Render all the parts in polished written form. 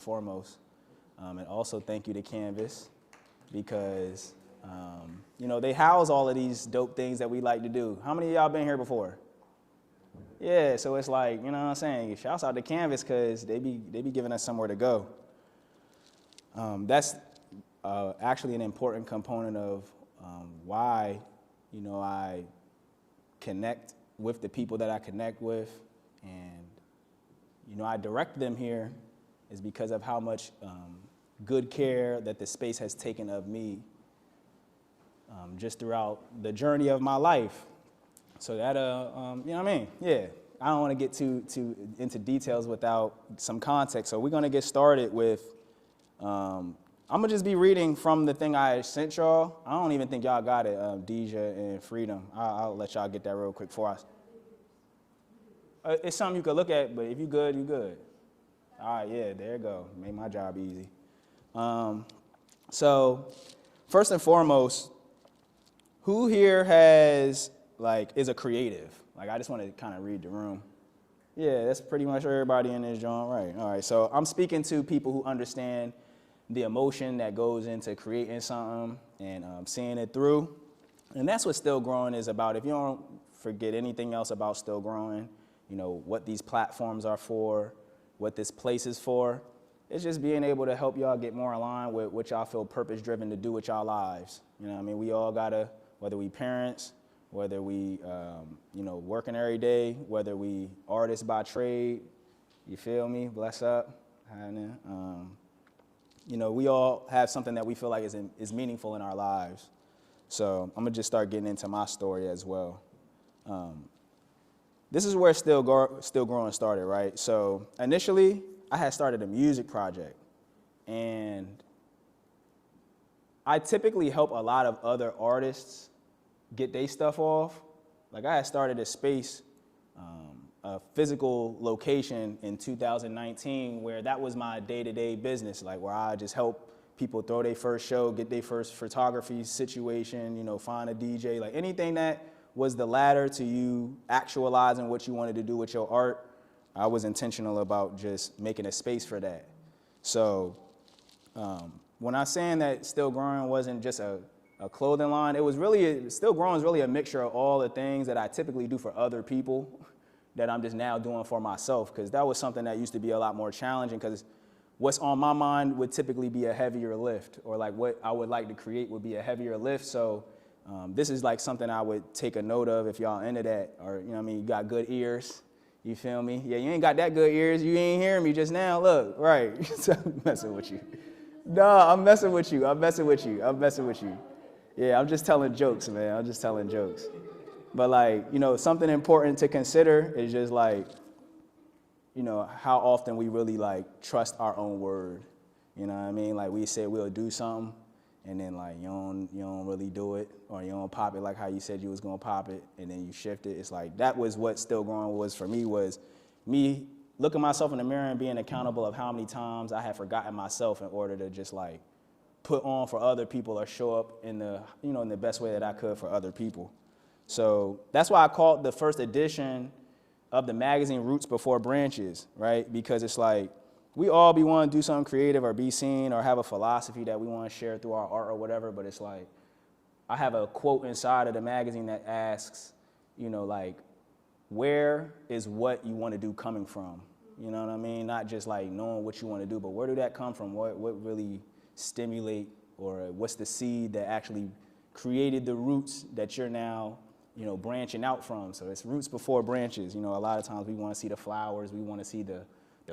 foremost. And also thank you to Kanvas because, they house all of these dope things that we like to do. How many of y'all been here before? Yeah, so it's like, you know what I'm saying? Shouts out to Kanvas because they be giving us somewhere to go. That's actually an important component of why, I connect with the people that I connect with, and, I direct them here is because of how much good care that the space has taken of me just throughout the journey of my life. So that, you know what I mean? Yeah, I don't want to get too into details without some context. So we're going to get started with, I'm going to just be reading from the thing I sent y'all. I don't even think y'all got it, Deja and Freedom. I'll let y'all get that real quick for us. It's something you could look at, but if you good, you good. All right, yeah, there you go. Made my job easy. So first and foremost, who here is a creative? I just want to kind of read the room. Yeah, that's pretty much everybody in this joint, right? All right, so I'm speaking to people who understand the emotion that goes into creating something and seeing it through. And that's what Still Growing is about. If you don't forget anything else about Still Growing, what these platforms are for, what this place is for, it's just being able to help y'all get more aligned with what y'all feel purpose-driven to do with y'all lives. We all gotta, whether we parents, whether we, working every day, whether we artists by trade, you feel me? Bless up. We all have something that we feel like is meaningful in our lives. So I'm gonna just start getting into my story as well. This is where Still Growing started, right? So initially, I had started a music project, and I typically help a lot of other artists get their stuff off. I had started a space, a physical location in 2019 where that was my day-to-day business, where I just help people throw their first show, get their first photography situation, find a DJ, anything that was the ladder to you actualizing what you wanted to do with your art. I was intentional about just making a space for that. So when I'm saying that Still Growing wasn't just a clothing line, Still Growing is really a mixture of all the things that I typically do for other people that I'm just now doing for myself, because that was something that used to be a lot more challenging, because what's on my mind would typically be a heavier lift, or what I would like to create would be a heavier lift. So this is something I would take a note of if y'all into that, or you got good ears. You feel me? Yeah, you ain't got that good ears. You ain't hearing me just now. Look, right. So I'm messing with you. No, I'm messing with you. Yeah, I'm just telling jokes, man. I'm just telling jokes. But something important to consider is just how often we really trust our own word. You know what I mean? We say we'll do something, and then you don't really do it, or you don't pop it how you said you was gonna pop it, and then you shift it. It's that was what Still Growing was for me, was me looking myself in the mirror and being accountable of how many times I had forgotten myself in order to just put on for other people or show up in the in the best way that I could for other people. So that's why I called the first edition of the magazine Roots Before Branches, right? Because it's we all want to do something creative or be seen or have a philosophy that we want to share through our art or whatever, but it's I have a quote inside of the magazine that asks, where is what you want to do coming from? You know what I mean? Not just knowing what you want to do, but where did that come from? What really stimulate, or what's the seed that actually created the roots that you're now, branching out from? So it's roots before branches. A lot of times we want to see the flowers, we want to see the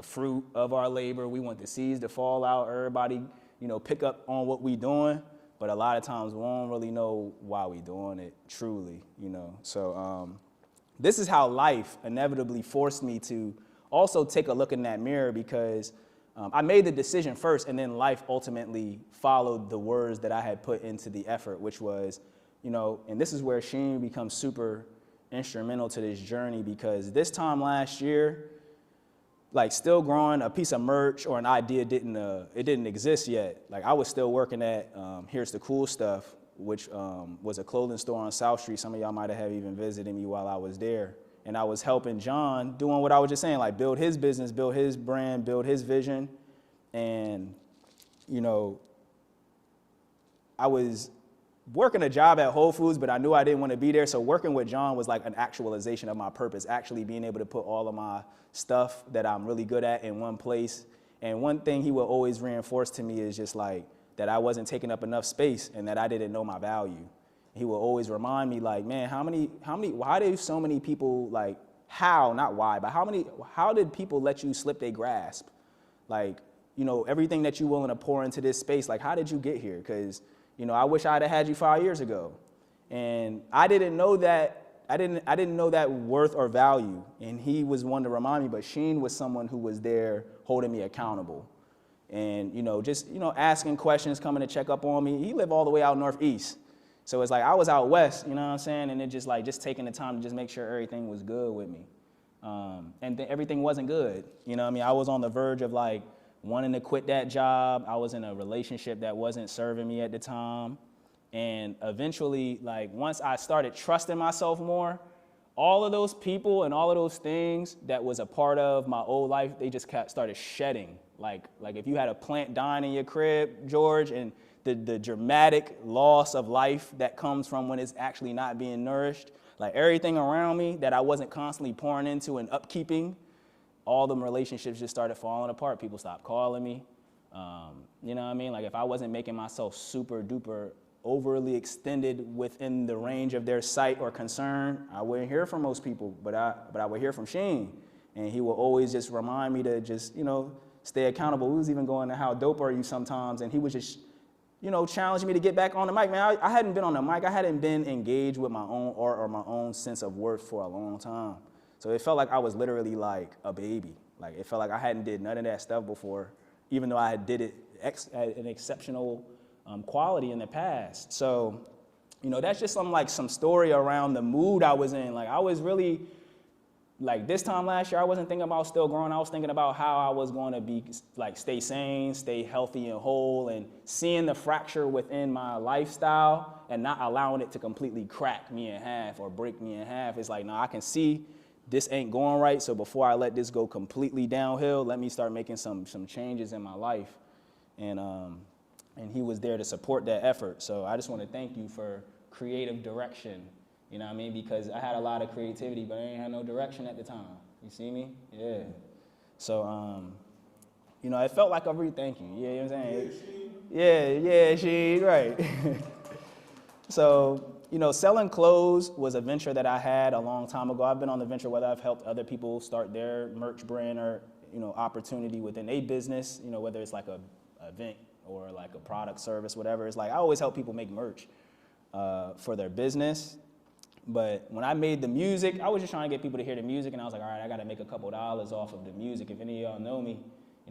fruit of our labor. We want the seeds to fall out, everybody, pick up on what we doing, but a lot of times we don't really know why we doing it truly, So this is how life inevitably forced me to also take a look in that mirror, because I made the decision first, and then life ultimately followed the words that I had put into the effort, which was, and this is where Sheen becomes super instrumental to this journey, because this time last year, Still Growing, a piece of merch or an idea didn't exist yet. I was still working at Here's the Cool Stuff, which was a clothing store on South Street. Some of y'all might have even visited me while I was there. And I was helping John doing what I was just saying, build his business, build his brand, build his vision. And, I was working a job at Whole Foods, but I knew I didn't want to be there. So working with John was like an actualization of my purpose, actually being able to put all of my stuff that I'm really good at in one place. And one thing he would always reinforce to me is just like that I wasn't taking up enough space and that I didn't know my value. He would always remind me like, man, why do so many people like, how, not why, but how did people let you slip their grasp? Like, everything that you're willing to pour into this space, like, how did you get here? Because, I wish I'd have had you 5 years ago. And I didn't know that, I didn't know that worth or value. And he was one to remind me, but Sheen was someone who was there holding me accountable. And, just, asking questions, coming to check up on me. He lived all the way out northeast. So it's like I was out west, you know what I'm saying? And it just taking the time to just make sure everything was good with me. And everything wasn't good. I was on the verge of like wanting to quit that job. I was in a relationship that wasn't serving me at the time. And eventually, like once I started trusting myself more, all of those people and all of those things that was a part of my old life, they just started shedding. Like if you had a plant dying in your crib, George, and the dramatic loss of life that comes from when it's actually not being nourished, like everything around me that I wasn't constantly pouring into and upkeeping, all them relationships just started falling apart. People stopped calling me. You know what I mean? Like if I wasn't making myself super duper overly extended within the range of their sight or concern, I wouldn't hear from most people, but I would hear from Sheen. And he will always just remind me to just, stay accountable. We was even going to how dope are you sometimes, and he was just, challenging me to get back on the mic. Man, I hadn't been on the mic. I hadn't been engaged with my own art or my own sense of worth for a long time. So it felt like I was literally like a baby. Like it felt like I hadn't did none of that stuff before, even though I had did it at an exceptional quality in the past. So, that's just some story around the mood I was in. Like I was really, like this time last year, I wasn't thinking about still growing. I was thinking about how I was going to be like stay sane, stay healthy and whole, and seeing the fracture within my lifestyle and not allowing it to completely crack me in half or break me in half. It's like, no, I can see this ain't going right. So before I let this go completely downhill, let me start making some changes in my life. And he was there to support that effort. So I just want to thank you for creative direction. You know what I mean? Because I had a lot of creativity, but I ain't had no direction at the time. You see me? Yeah. So, it felt like thank you. You know what I'm saying? Yeah, she, right. So, selling clothes was a venture that I had a long time ago. I've been on the venture whether I've helped other people start their merch brand or, opportunity within a business, whether it's like a event or like a product service, whatever. It's like I always help people make merch for their business. But when I made the music, I was just trying to get people to hear the music, and I was like, all right, I got to make a couple dollars off of the music. If any of y'all know me,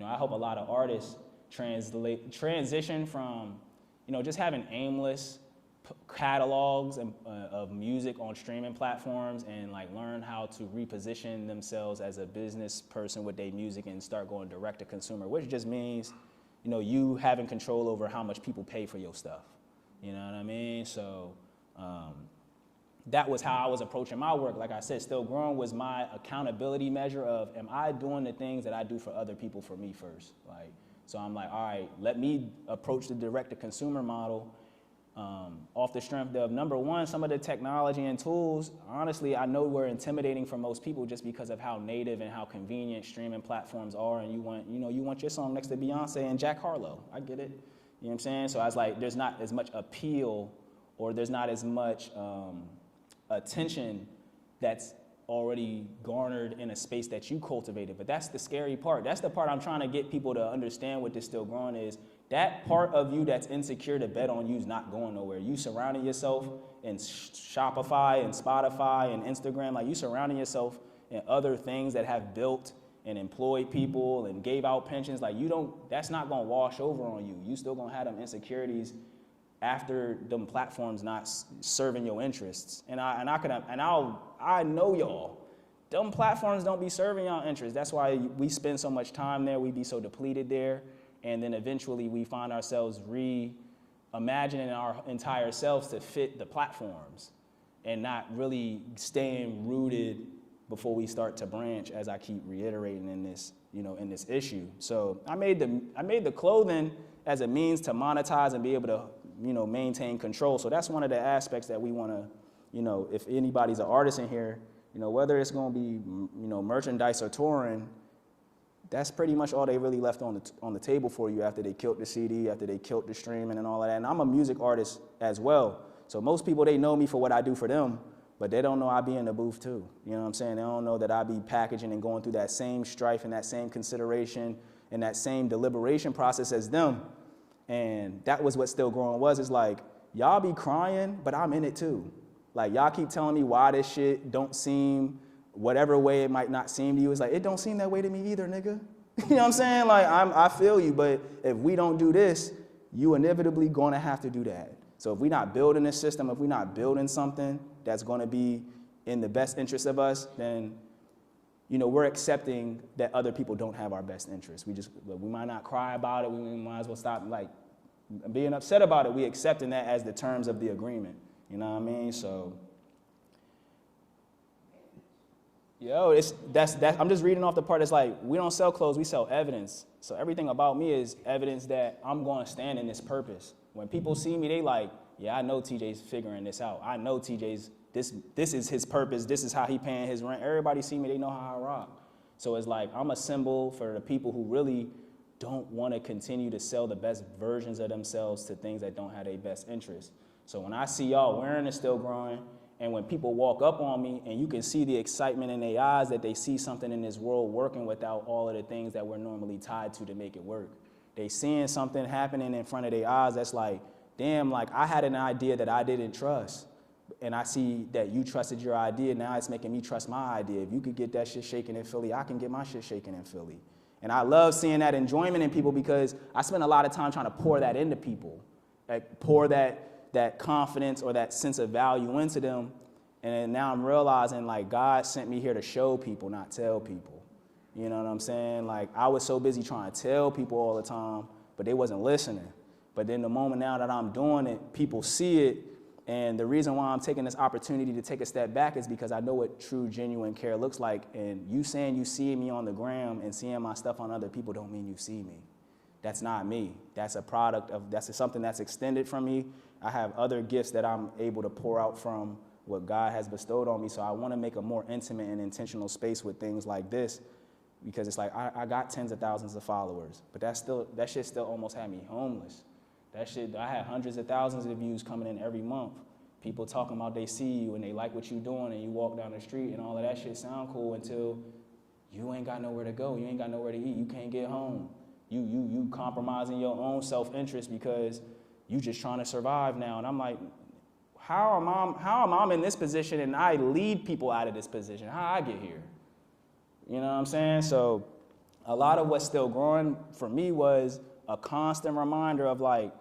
I help a lot of artists transition from, just having aimless catalogs of music on streaming platforms and like learn how to reposition themselves as a business person with their music and start going direct to consumer, which just means, you having control over how much people pay for your stuff. You know what I mean? So, that was how I was approaching my work. Like I said, Still Growing was my accountability measure of, am I doing the things that I do for other people for me first? Like, so I'm like, all right, let me approach the direct-to-consumer model off the strength of, number one, some of the technology and tools. Honestly, I know we're intimidating for most people just because of how native and how convenient streaming platforms are. And you want your song next to Beyonce and Jack Harlow. I get it. You know what I'm saying? So I was like, there's not as much appeal, or there's not as much attention that's already garnered in a space that you cultivated. But that's the scary part. That's the part I'm trying to get people to understand what this Still Growing is. That part of you that's insecure to bet on you is not going nowhere. You surrounding yourself in Shopify and Spotify and Instagram, like you surrounding yourself in other things that have built and employed people and gave out pensions. Like that's not gonna wash over on you. You still gonna have them insecurities after them platforms not serving your interests. And I know y'all, them platforms don't be serving y'all interests. That's why we spend so much time there. We be so depleted there. And then eventually we find ourselves reimagining our entire selves to fit the platforms and not really staying rooted before we start to branch, as I keep reiterating in in this issue. So I made the clothing as a means to monetize and be able to, maintain control. So that's one of the aspects that we want to, if anybody's an artist in here, whether it's going to be, merchandise or touring, that's pretty much all they really left on the table for you after they killed the CD, after they killed the streaming and all of that. And I'm a music artist as well. So most people, they know me for what I do for them, but they don't know I be in the booth too. You know what I'm saying? They don't know that I be packaging and going through that same strife and that same consideration and that same deliberation process as them. And that was what Still Growing was. It's like, y'all be crying, but I'm in it too. Like, y'all keep telling me why this shit don't seem, whatever way it might not seem to you. It's like, it don't seem that way to me either, nigga. You know what I'm saying? Like, I feel you, but if we don't do this, you inevitably gonna have to do that. So if we're not building a system, if we're not building something that's gonna be in the best interest of us, then, we're accepting that other people don't have our best interests. We might not cry about it. We might as well stop, being upset about it. We accepting that as the terms of the agreement. You know what I mean? So, I'm just reading off the part that's like, we don't sell clothes, we sell evidence. So everything about me is evidence that I'm going to stand in this purpose. When people see me, they like, yeah, I know TJ's figuring this out. I know TJ's, this is his purpose. This is how he paying his rent. Everybody see me, they know how I rock. So it's like, I'm a symbol for the people who really don't want to continue to sell the best versions of themselves to things that don't have their best interest. So when I see y'all wearing it, Still Growing, and when people walk up on me and you can see the excitement in their eyes that they see something in this world working without all of the things that we're normally tied to make it work. They seeing something happening in front of their eyes that's like, damn, like I had an idea that I didn't trust. And I see that you trusted your idea. Now it's making me trust my idea. If you could get that shit shaking in Philly, I can get my shit shaking in Philly. And I love seeing that enjoyment in people because I spend a lot of time trying to pour that into people. Like pour that confidence or that sense of value into them. And now I'm realizing like God sent me here to show people, not tell people. You know what I'm saying? Like I was so busy trying to tell people all the time, but they wasn't listening. But then the moment now that I'm doing it, people see it. And the reason why I'm taking this opportunity to take a step back is because I know what true, genuine care looks like. And you saying you see me on the gram and seeing my stuff on other people don't mean you see me. That's not me. That's a product of, that's something that's extended from me. I have other gifts that I'm able to pour out from what God has bestowed on me. So I want to make a more intimate and intentional space with things like this because it's like I got tens of thousands of followers, but that shit still almost had me homeless. That shit, I had hundreds of thousands of views coming in every month. People talking about they see you and they like what you're doing and you walk down the street and all of that shit sound cool until you ain't got nowhere to go. You ain't got nowhere to eat. You can't get home. You compromising your own self-interest because you just trying to survive now. And I'm like, how am I in this position and I lead people out of this position? How I get here? You know what I'm saying? So a lot of what's still growing for me was a constant reminder of like,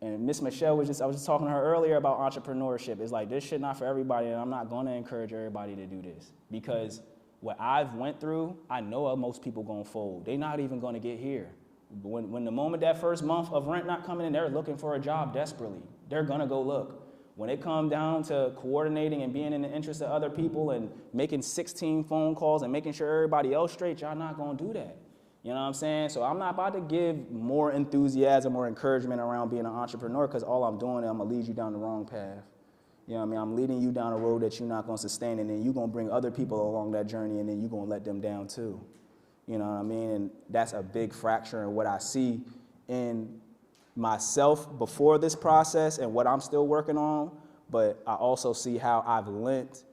and Miss Michelle I was just talking to her earlier about entrepreneurship. It's like, this shit not for everybody, and I'm not gonna encourage everybody to do this. Because what I've went through, I know most people gonna fold. They not even gonna get here. When the moment that first month of rent not coming in, they're looking for a job desperately. They're gonna go look. When it comes down to coordinating and being in the interest of other people and making 16 phone calls and making sure everybody else straight, y'all not gonna do that. You know what I'm saying? So I'm not about to give more enthusiasm or encouragement around being an entrepreneur because all I'm doing is I'm going to lead you down the wrong path. You know what I mean? I'm leading you down a road that you're not going to sustain, and then you're going to bring other people along that journey, and then you're going to let them down too. You know what I mean? And that's a big fracture in what I see in myself before this process and what I'm still working on, but I also see how I've lent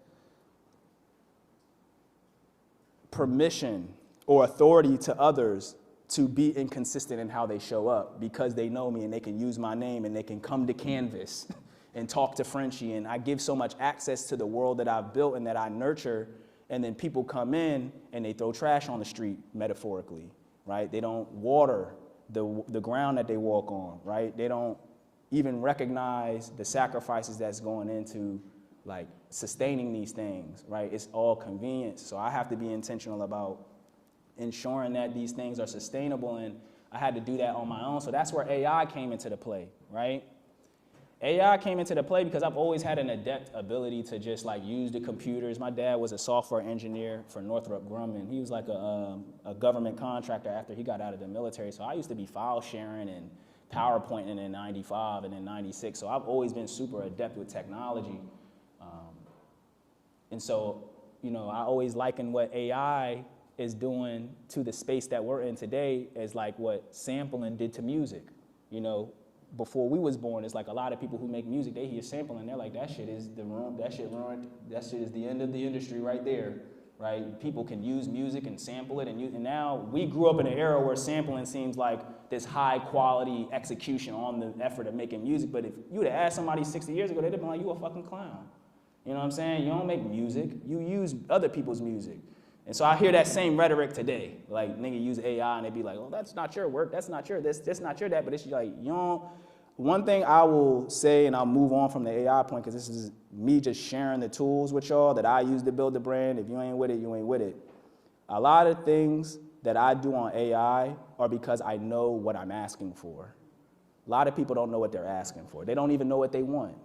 permission or authority to others to be inconsistent in how they show up because they know me and they can use my name and they can come to Kanvas and talk to Frenchie. And I give so much access to the world that I've built and that I nurture. And then people come in and they throw trash on the street, metaphorically, right? They don't water the ground that they walk on, right? They don't even recognize the sacrifices that's going into like sustaining these things, right? It's all convenience. So I have to be intentional about ensuring that these things are sustainable, and I had to do that on my own. So that's where AI came into the play, right? AI came into the play because I've always had an adept ability to just like use the computers. My dad was a software engineer for Northrop Grumman. He was like a government contractor after he got out of the military. So I used to be file sharing and PowerPointing in 95 and in 96. So I've always been super adept with technology. And so, you know, I always liken what AI is doing to the space that we're in today as like what sampling did to music. You know, before we was born, it's like a lot of people who make music, they hear sampling, they're like, that shit is the ruined, that shit is the end of the industry right there, right? People can use music and sample it, and now we grew up in an era where sampling seems like this high quality execution on the effort of making music, but if you would have asked somebody 60 years ago, they'd have been like, you a fucking clown. You know what I'm saying? You don't make music, you use other people's music. And so I hear that same rhetoric today. Like, nigga use AI and they be like, oh, that's not your work, that's not your this, that's not your that. But it's like, you don't. One thing I will say, and I'll move on from the AI point, because this is me just sharing the tools with y'all that I use to build the brand. If you ain't with it, you ain't with it. A lot of things that I do on AI are because I know what I'm asking for. A lot of people don't know what they're asking for. They don't even know what they want.